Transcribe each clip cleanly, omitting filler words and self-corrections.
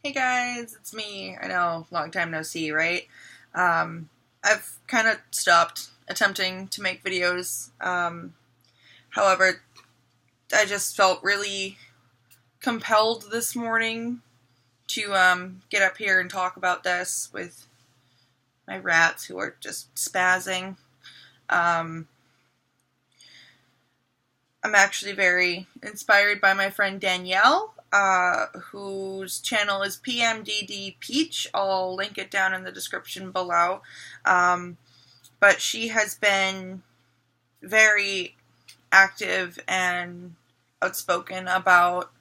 Hey guys, it's me. I know, long time no see, right? I've kind of stopped attempting to make videos. However, I just felt really compelled this morning to get up here and talk about this with my rats who are just spazzing. Um, I'm actually very inspired by my friend Danielle, whose channel is PMDD Peach. I'll link it down in the description below. But she has been very active and outspoken about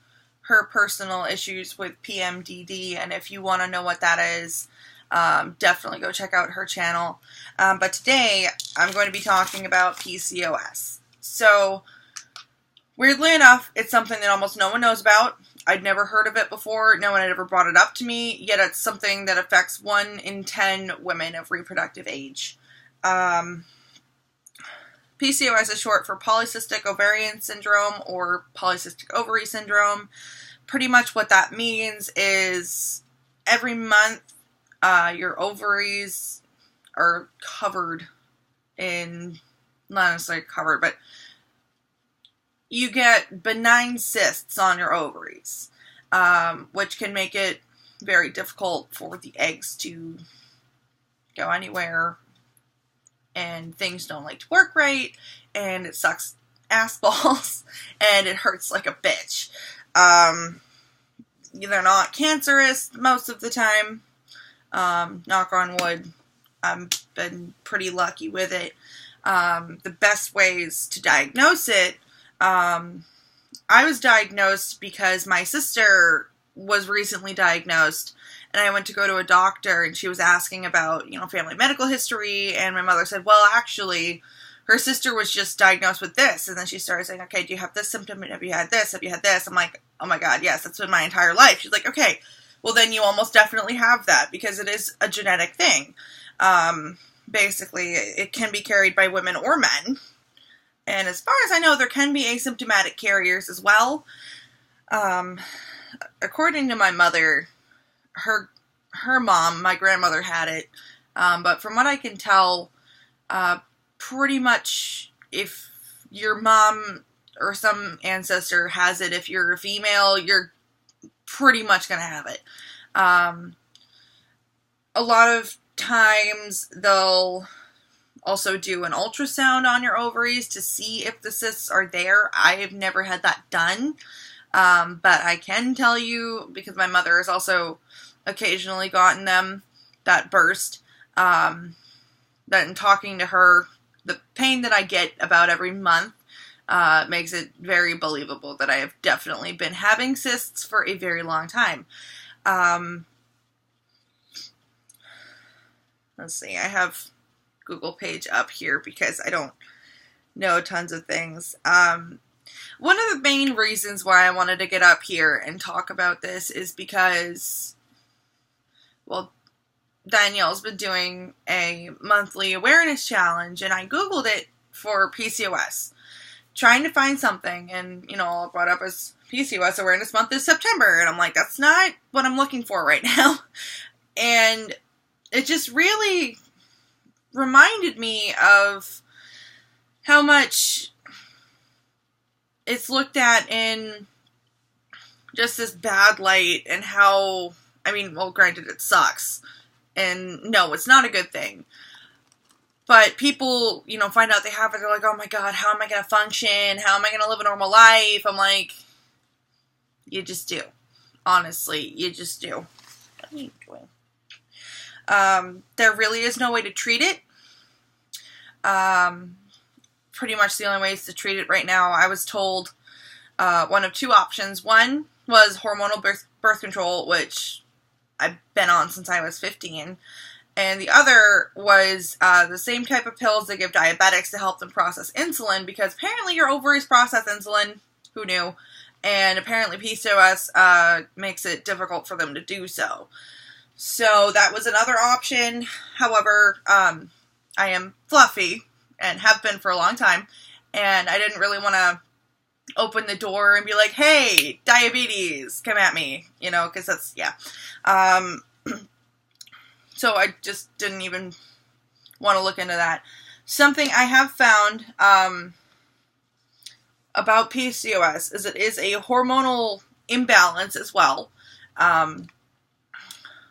her personal issues with PMDD, and if you want to know what that is, definitely go check out her channel. But today, I'm going to be talking about PCOS. So, weirdly enough, it's something that almost no one knows about. I'd never heard of it before. No one had ever brought it up to me, yet it's something that affects 1 in 10 women of reproductive age. PCOS is short for polycystic ovarian syndrome or polycystic ovary syndrome. Pretty much what that means is every month your ovaries are covered in, not necessarily covered, but you get benign cysts on your ovaries, which can make it very difficult for the eggs to go anywhere, and things don't like to work right, and it sucks ass balls, and it hurts like a bitch. They're not cancerous most of the time. Knock on wood, I've been pretty lucky with it. The best ways to diagnose it, I was diagnosed because my sister was recently diagnosed, and I went to go to a doctor, and she was asking about, family medical history, and my mother said, well, actually, her sister was just diagnosed with this, and then she started saying, okay, do you have this symptom, have you had this, have you had this? I'm like, oh my god, yes, that's been my entire life. She's like, okay, well then you almost definitely have that, because it is a genetic thing. Basically, it can be carried by women or men, and as far as I know, there can be asymptomatic carriers as well. According to my mother, her mom, my grandmother, had it, but from what I can tell, pretty much if your mom or some ancestor has it, if you're a female, you're pretty much going to have it. A lot of times they'll also do an ultrasound on your ovaries to see if the cysts are there. I have never had that done, but I can tell you, because my mother has also occasionally gotten them that burst, that in talking to her, the pain that I get about every month makes it very believable that I have definitely been having cysts for a very long time. Let's see, I have Google page up here because I don't know tons of things. One of the main reasons why I wanted to get up here and talk about this is because, well, Danielle's been doing a monthly awareness challenge, and I Googled it for PCOS, trying to find something, and, all it brought up as PCOS Awareness Month is September, and I'm like, that's not what I'm looking for right now. And it just really reminded me of how much it's looked at in just this bad light, and how, well, granted, it sucks, and no, it's not a good thing, but people, find out they have it, they're like, oh my god, how am I going to function, how am I going to live a normal life? I'm like, you just do. Honestly, you just do. What are you doing? There really is no way to treat it. Pretty much the only ways to treat it right now, I was told one of 2 options. One was hormonal birth control, which I've been on since I was 15. And the other was the same type of pills they give diabetics to help them process insulin, because apparently your ovaries process insulin. Who knew? And apparently PCOS makes it difficult for them to do so. So that was another option. However, I am fluffy, and have been for a long time, and I didn't really want to open the door and be like, hey, diabetes, come at me, you know, because that's, yeah. So I just didn't even want to look into that. Something I have found about PCOS is it is a hormonal imbalance as well.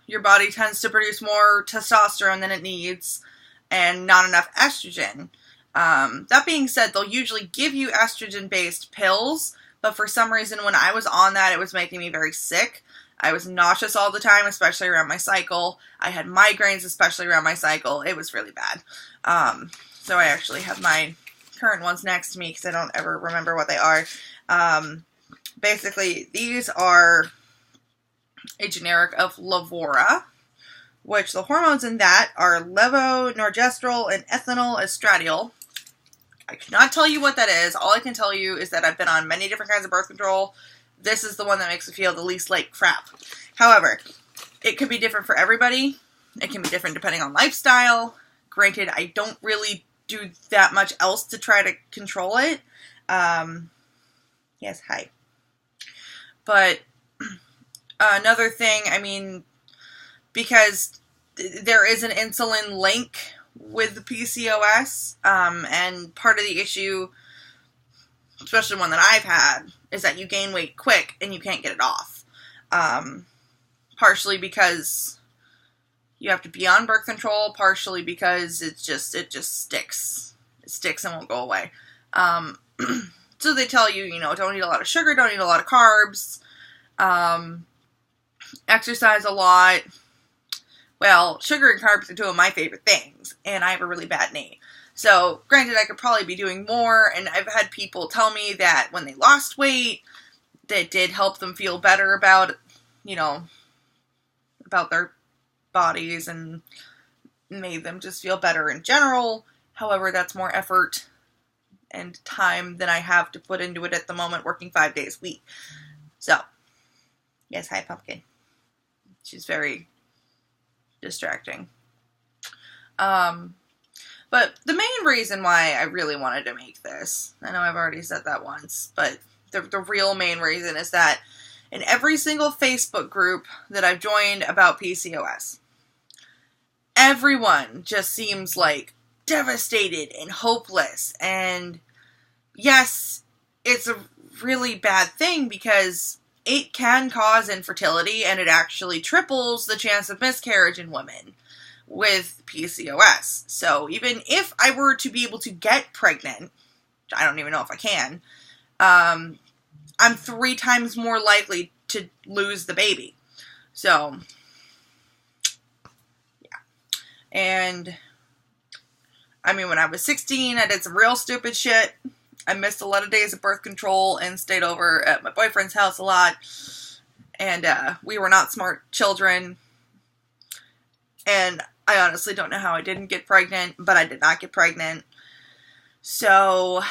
Your body tends to produce more testosterone than it needs and not enough estrogen. That being said, they'll usually give you estrogen-based pills, but for some reason when I was on that, it was making me very sick. I was nauseous all the time, especially around my cycle. I had migraines, especially around my cycle. It was really bad. So I actually have my current ones next to me because I don't ever remember what they are. Basically, these are a generic of Lavora, which the hormones in that are levonorgestrel and ethinyl estradiol. I cannot tell you what that is. All I can tell you is that I've been on many different kinds of birth control. This is the one that makes me feel the least like crap. However, it could be different for everybody. It can be different depending on lifestyle. Granted, I don't really do that much else to try to control it. Yes, hi. But another thing, I mean, because there is an insulin link with the PCOS, and part of the issue, especially one that I've had, is that you gain weight quick and you can't get it off. Partially because you have to be on birth control, partially because it just sticks. It sticks and won't go away. So they tell you, you know, don't eat a lot of sugar, don't eat a lot of carbs, exercise a lot. Well, sugar and carbs are two of my favorite things, and I have a really bad knee. So, granted, I could probably be doing more, and I've had people tell me that when they lost weight, that did help them feel better about, you know, about their bodies and made them just feel better in general. However, that's more effort and time than I have to put into it at the moment, working 5 days a week. So, yes, hi, Pumpkin. She's very distracting. But the main reason why I really wanted to make this, I know I've already said that once, but the real main reason is that in every single Facebook group that I've joined about PCOS, everyone just seems like devastated and hopeless. And yes, it's a really bad thing because it can cause infertility, and it actually triples the chance of miscarriage in women with PCOS. So even if I were to be able to get pregnant, which I don't even know if I can, I'm 3 times more likely to lose the baby. So, yeah. And, I mean, when I was 16, I did some real stupid shit. I missed a lot of days of birth control and stayed over at my boyfriend's house a lot. And we were not smart children. And I honestly don't know how I didn't get pregnant, but I did not get pregnant. So,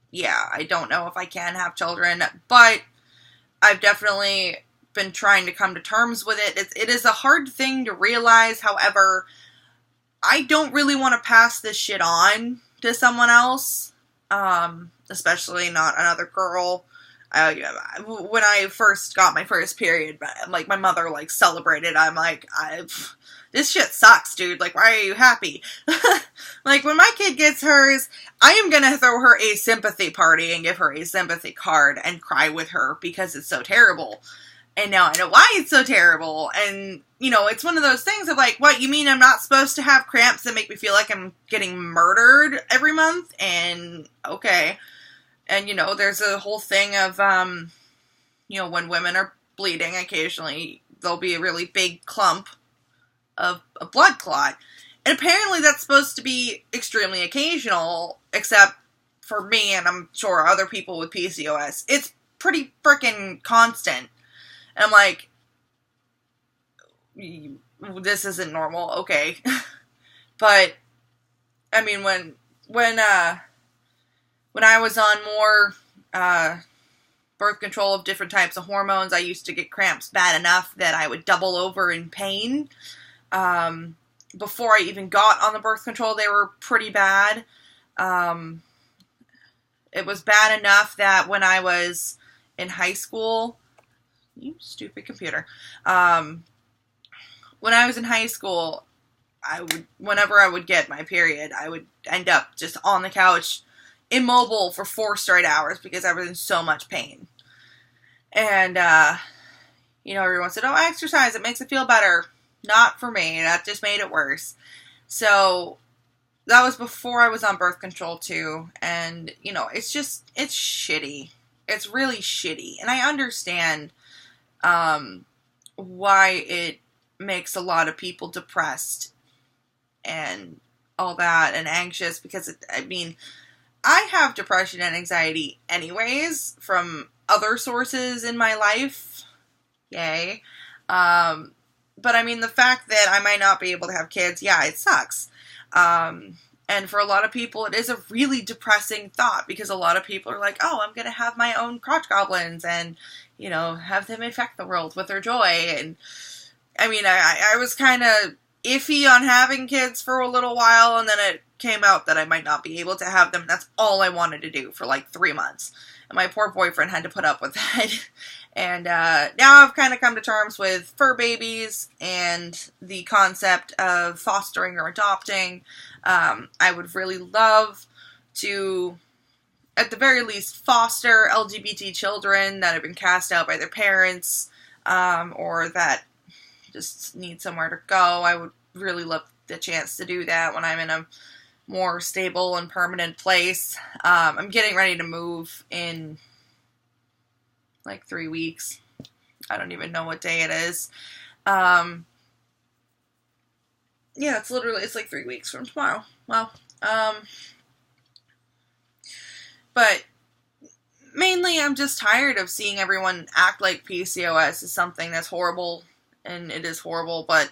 yeah, I don't know if I can have children, but I've definitely been trying to come to terms with it. It is a hard thing to realize. However, I don't really want to pass this shit on to someone else, especially not another girl. When I first got my first period, like, my mother, like, celebrated. I'm like, this shit sucks, dude. Like, why are you happy? Like, when my kid gets hers, I am gonna throw her a sympathy party and give her a sympathy card and cry with her because it's so terrible. And now I know why it's so terrible. And, you know, it's one of those things of like, what, you mean I'm not supposed to have cramps that make me feel like I'm getting murdered every month? And, okay. And, you know, there's a whole thing of, you know, when women are bleeding, occasionally there'll be a really big clump of a blood clot. And apparently that's supposed to be extremely occasional, except for me, and I'm sure other people with PCOS. It's pretty freaking constant. And I'm like, this isn't normal, okay. But, I mean, when I was on more birth control of different types of hormones, I used to get cramps bad enough that I would double over in pain. Before I even got on the birth control, they were pretty bad. It was bad enough that when I was in high school, you stupid computer, when I was in high school, whenever I would get my period, I would end up just on the couch, immobile for 4 straight hours because I was in so much pain. And, everyone said, oh, exercise, it makes it feel better. Not for me. That just made it worse. So that was before I was on birth control too. And, it's shitty. It's really shitty. And I understand, why it makes a lot of people depressed and all that and anxious because I have depression and anxiety anyways from other sources in my life. Yay. But the fact that I might not be able to have kids, yeah, it sucks. And for a lot of people, it is a really depressing thought because a lot of people are like, oh, I'm going to have my own crotch goblins and, have them infect the world with their joy. And I was kind of iffy on having kids for a little while, and then it came out that I might not be able to have them. That's all I wanted to do for like 3 months. And my poor boyfriend had to put up with that. And now I've kind of come to terms with fur babies and the concept of fostering or adopting. I would really love to, at the very least, foster LGBT children that have been cast out by their parents, or that just need somewhere to go. I would really love the chance to do that when I'm in a more stable and permanent place. I'm getting ready to move in like 3 weeks. I don't even know what day it is. Yeah, it's like 3 weeks from tomorrow. Well, but mainly I'm just tired of seeing everyone act like PCOS is something that's horrible, and it is horrible, but,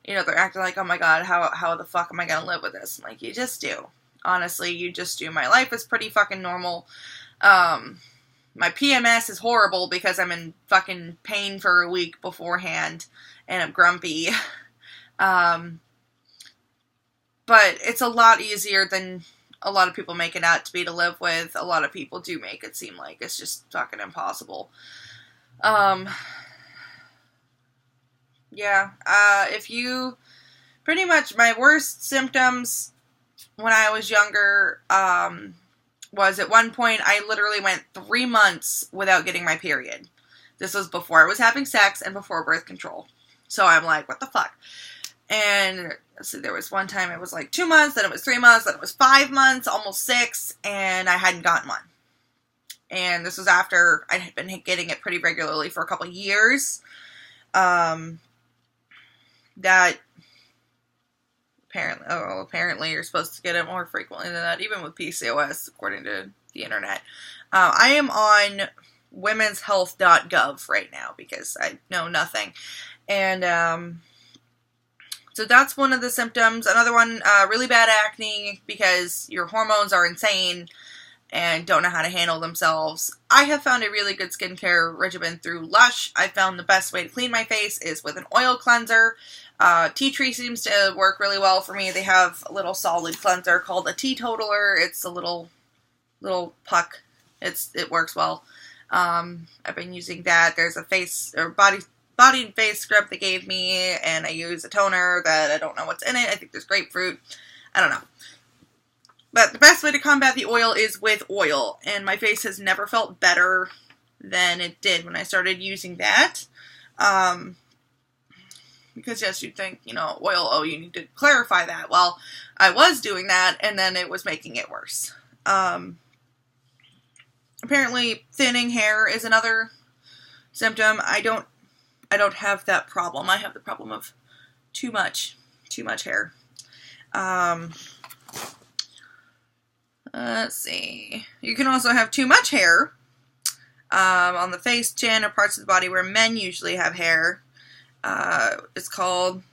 they're acting like, oh my god, how the fuck am I gonna live with this? I'm like, you just do. Honestly, you just do. My life is pretty fucking normal. My PMS is horrible because I'm in fucking pain for a week beforehand, and I'm grumpy. But it's a lot easier than a lot of people make it out to be to live with. A lot of people do make it seem like it's just fucking impossible. Yeah, pretty much my worst symptoms when I was younger, was at one point I literally went 3 months without getting my period. This was before I was having sex and before birth control. So I'm like, what the fuck? And so there was one time it was like 2 months, then it was 3 months, then it was 5 months, almost 6, and I hadn't gotten one. And this was after I had been getting it pretty regularly for a couple of years. That apparently you're supposed to get it more frequently than that, even with PCOS, according to the internet. I am on womenshealth.gov right now because I know nothing. And so that's one of the symptoms. Another one, really bad acne because your hormones are insane and don't know how to handle themselves. I have found a really good skincare regimen through Lush. I found the best way to clean my face is with an oil cleanser. Tea tree seems to work really well for me. They have a little solid cleanser called a teetotaler. It's a little puck. It works well. I've been using that. There's a face or body and face scrub they gave me, and I use a toner that I don't know what's in it. I think there's grapefruit. I don't know. But the best way to combat the oil is with oil, and my face has never felt better than it did when I started using that. Because yes, you'd think, oil, you need to clarify that. Well, I was doing that, and then it was making it worse. Apparently, thinning hair is another symptom. I don't have that problem. I have the problem of too much hair. Let's see. You can also have too much hair on the face, chin, or parts of the body where men usually have hair. It's called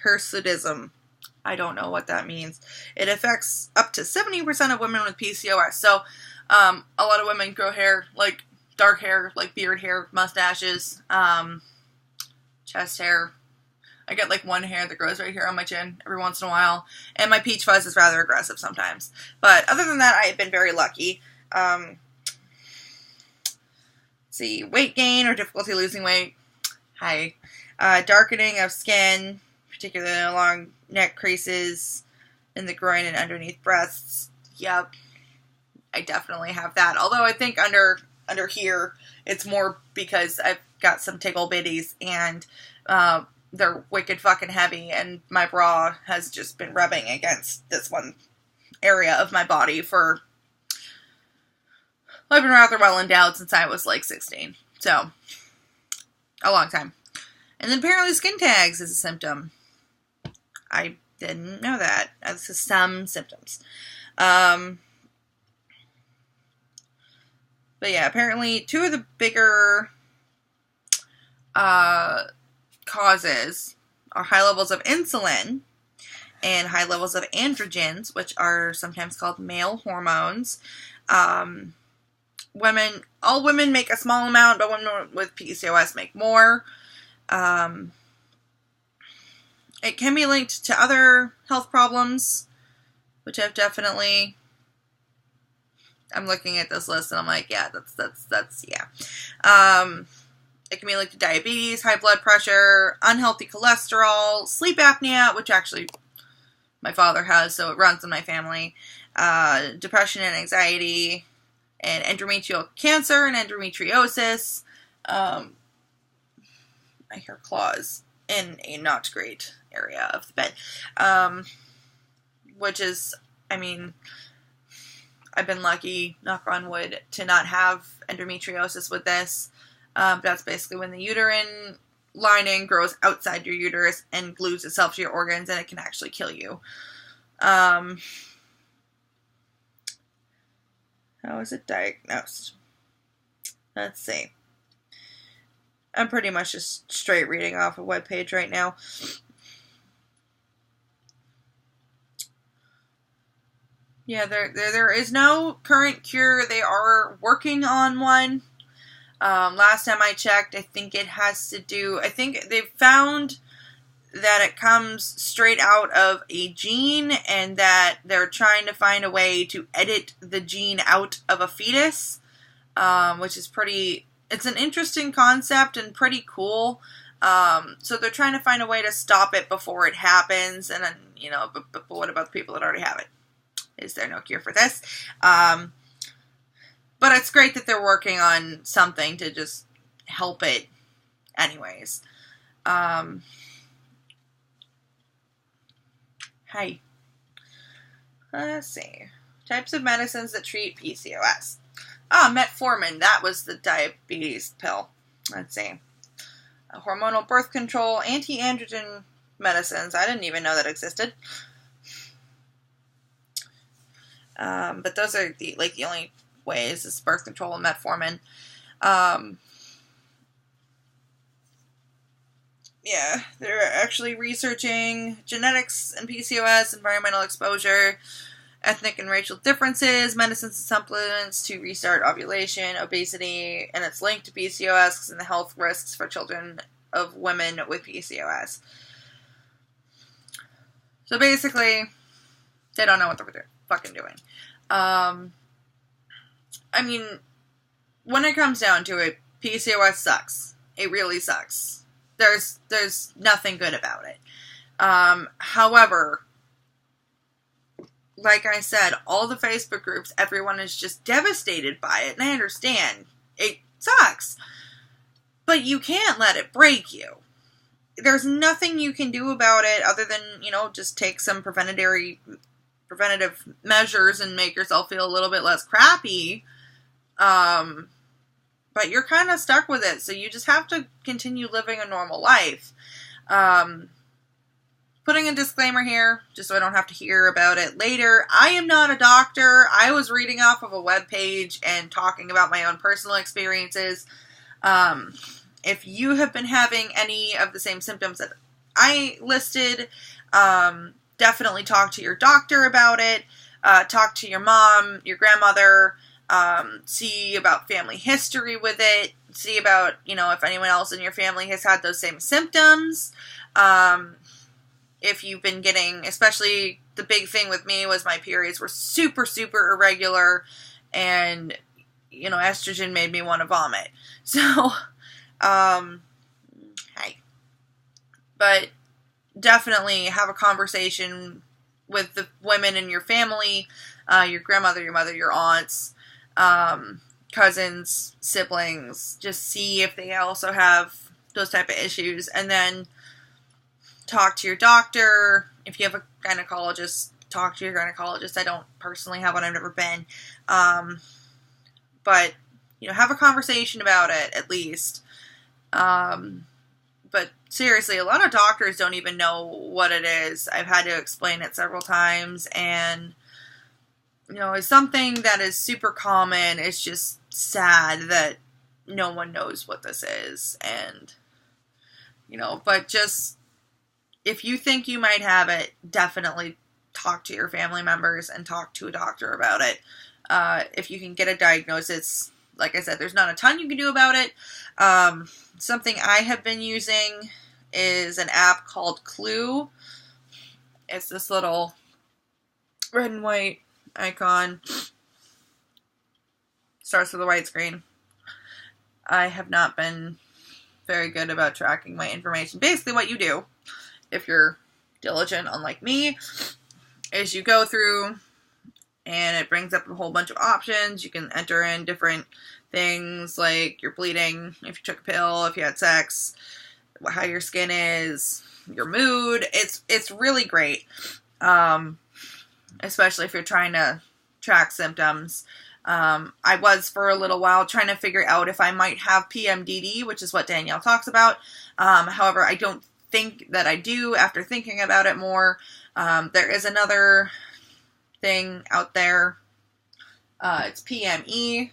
hirsutism. I don't know what that means. It affects up to 70% of women with PCOS. So, a lot of women grow hair, like dark hair, like beard hair, mustaches, chest hair. I get like one hair that grows right here on my chin every once in a while. And my peach fuzz is rather aggressive sometimes. But other than that, I've been very lucky. Let's see, weight gain or difficulty losing weight. Hi. Darkening of skin, particularly along neck creases, in the groin and underneath breasts. Yep. I definitely have that. Although I think under here, it's more because I've got some tickle bitties and they're wicked fucking heavy, and my bra has just been rubbing against this one area of my body for, I've been rather well endowed since I was like 16. So, a long time. And then apparently skin tags is a symptom. I didn't know that. This is some symptoms. But yeah, apparently two of the bigger causes are high levels of insulin and high levels of androgens, which are sometimes called male hormones. All women make a small amount, but women with PCOS make more. It can be linked to other health problems, which I've definitely... I'm looking at this list and I'm like, yeah, that's yeah. It can be linked to diabetes, high blood pressure, unhealthy cholesterol, sleep apnea, which actually my father has, so it runs in my family, depression and anxiety, and endometrial cancer and endometriosis. I hear claws in a not great area of the bed, which is, I mean... I've been lucky, knock on wood, to not have endometriosis with this. That's basically when the uterine lining grows outside your uterus and glues itself to your organs, and it can actually kill you. How is it diagnosed? Let's see. I'm pretty much just straight reading off a webpage right now. Yeah, there is no current cure. They are working on one. Last time I checked, I think it has to do... I think they've found that it comes straight out of a gene, and that they're trying to find a way to edit the gene out of a fetus, which is pretty... It's an interesting concept and pretty cool. So they're trying to find a way to stop it before it happens, and then, you know, but what about the people that already have it? Is there no cure for this? But it's great that they're working on something to just help it anyways. Hi. Let's see. Types of medicines that treat PCOS. Metformin. That was the diabetes pill. Let's see. Hormonal birth control, anti-androgen medicines. I didn't even know that existed. But those are the only ways is birth control and metformin. Yeah, they're actually researching genetics and PCOS, environmental exposure, ethnic and racial differences, medicines and supplements to restart ovulation, obesity, and its link to PCOS and the health risks for children of women with PCOS. So basically, they don't know what they're fucking doing. I mean, when it comes down to it, PCOS sucks. It really sucks. There's nothing good about it. However, like I said, all the Facebook groups, everyone is just devastated by it, and I understand. It sucks. But you can't let it break you. There's nothing you can do about it other than, just take some preventative measures and make yourself feel a little bit less crappy. But you're kind of stuck with it, so you just have to continue living a normal life. Putting a disclaimer here, just so I don't have to hear about it later. I am not a doctor. I was reading off of a webpage and talking about my own personal experiences. If you have been having any of the same symptoms that I listed, definitely talk to your doctor about it. Talk to your mom, your grandmother. See about family history with it. See about, if anyone else in your family has had those same symptoms. If you've been getting, especially the big thing with me was my periods were super, super irregular, and, you know, estrogen made me want to vomit. So, hey. But definitely have a conversation with the women in your family, your grandmother, your mother, your aunts, cousins, siblings. Just see if they also have those type of issues, and then talk to your doctor. If you have a gynecologist, talk to your gynecologist. I don't personally have one. I've never been. But, you know, have a conversation about it, at least. But seriously, a lot of doctors don't even know what it is. I've had to explain it several times, and, you know, it's something that is super common. It's just sad that no one knows what this is, and, you know, but just, if you think you might have it, definitely talk to your family members and talk to a doctor about it. If you can get a diagnosis, like I said, there's not a ton you can do about it. Something I have been using is an app called Clue. It's this little red and white icon. Starts with a white screen. I have not been very good about tracking my information. Basically what you do, if you're diligent, unlike me, is you go through and it brings up a whole bunch of options. You can enter in different things like your bleeding, if you took a pill, if you had sex, how your skin is, your mood. It's really great, especially if you're trying to track symptoms. I was for a little while trying to figure out if I might have PMDD, which is what Danielle talks about. However, I don't think that I do after thinking about it more. There is another thing out there. It's PME.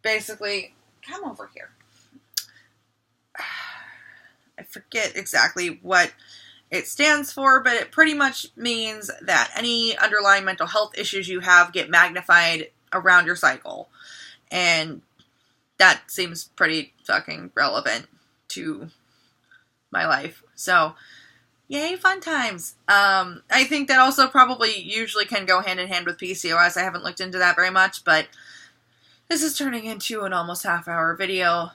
Basically, come over here. I forget exactly what it stands for, but it pretty much means that any underlying mental health issues you have get magnified around your cycle. And that seems pretty fucking relevant to my life. So, yay, fun times. I think that also probably usually can go hand in hand with PCOS. I haven't looked into that very much, but this is turning into an almost half-hour video,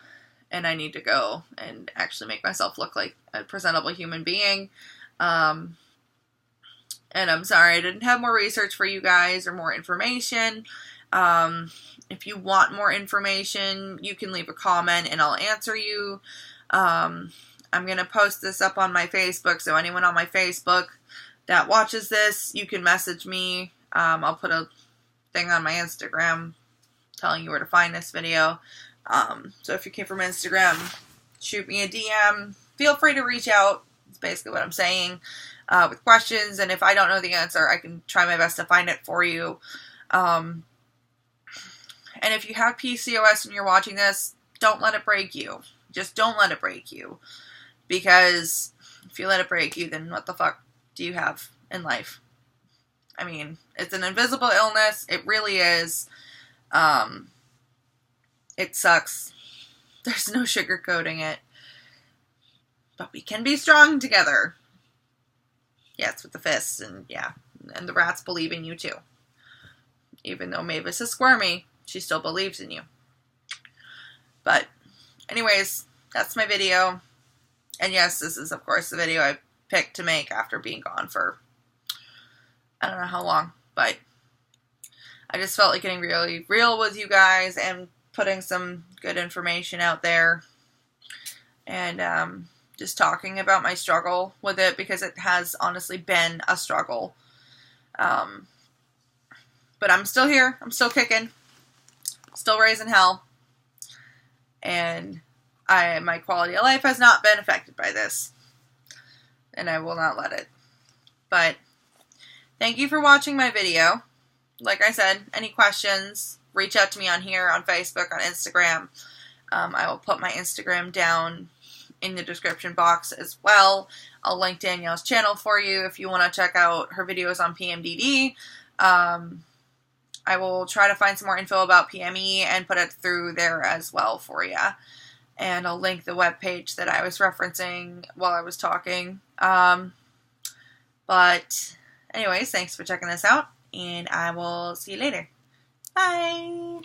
and I need to go and actually make myself look like a presentable human being. And I'm sorry I didn't have more research for you guys or more information. If you want more information, you can leave a comment and I'll answer you. I'm going to post this up on my Facebook, so anyone on my Facebook that watches this, you can message me. I'll put a thing on my Instagram telling you where to find this video. So if you came from Instagram, shoot me a DM. Feel free to reach out. That's basically what I'm saying, with questions. And if I don't know the answer, I can try my best to find it for you. And if you have PCOS and you're watching this, don't let it break you. Just don't let it break you. Because if you let it break you, then what the fuck do you have in life? I mean, it's an invisible illness. It really is. It sucks. There's no sugarcoating it. But we can be strong together. Yeah, it's with the fists, and yeah. And the rats believe in you too. Even though Mavis is squirmy, she still believes in you. But, anyways, that's my video. And yes, this is, of course, the video I picked to make after being gone for, I don't know how long, but I just felt like getting really real with you guys and putting some good information out there. And just talking about my struggle with it, because it has honestly been a struggle. But I'm still here. I'm still kicking. Still raising hell. And my quality of life has not been affected by this. And I will not let it. But thank you for watching my video. Like I said, any questions, reach out to me on here, on Facebook, on Instagram. I will put my Instagram down in the description box as well. I'll link Danielle's channel for you if you want to check out her videos on PMDD. I will try to find some more info about PME and put it through there as well for you. and I'll link the webpage that I was referencing while I was talking. But anyways, thanks for checking this out, and I will see you later. Bye!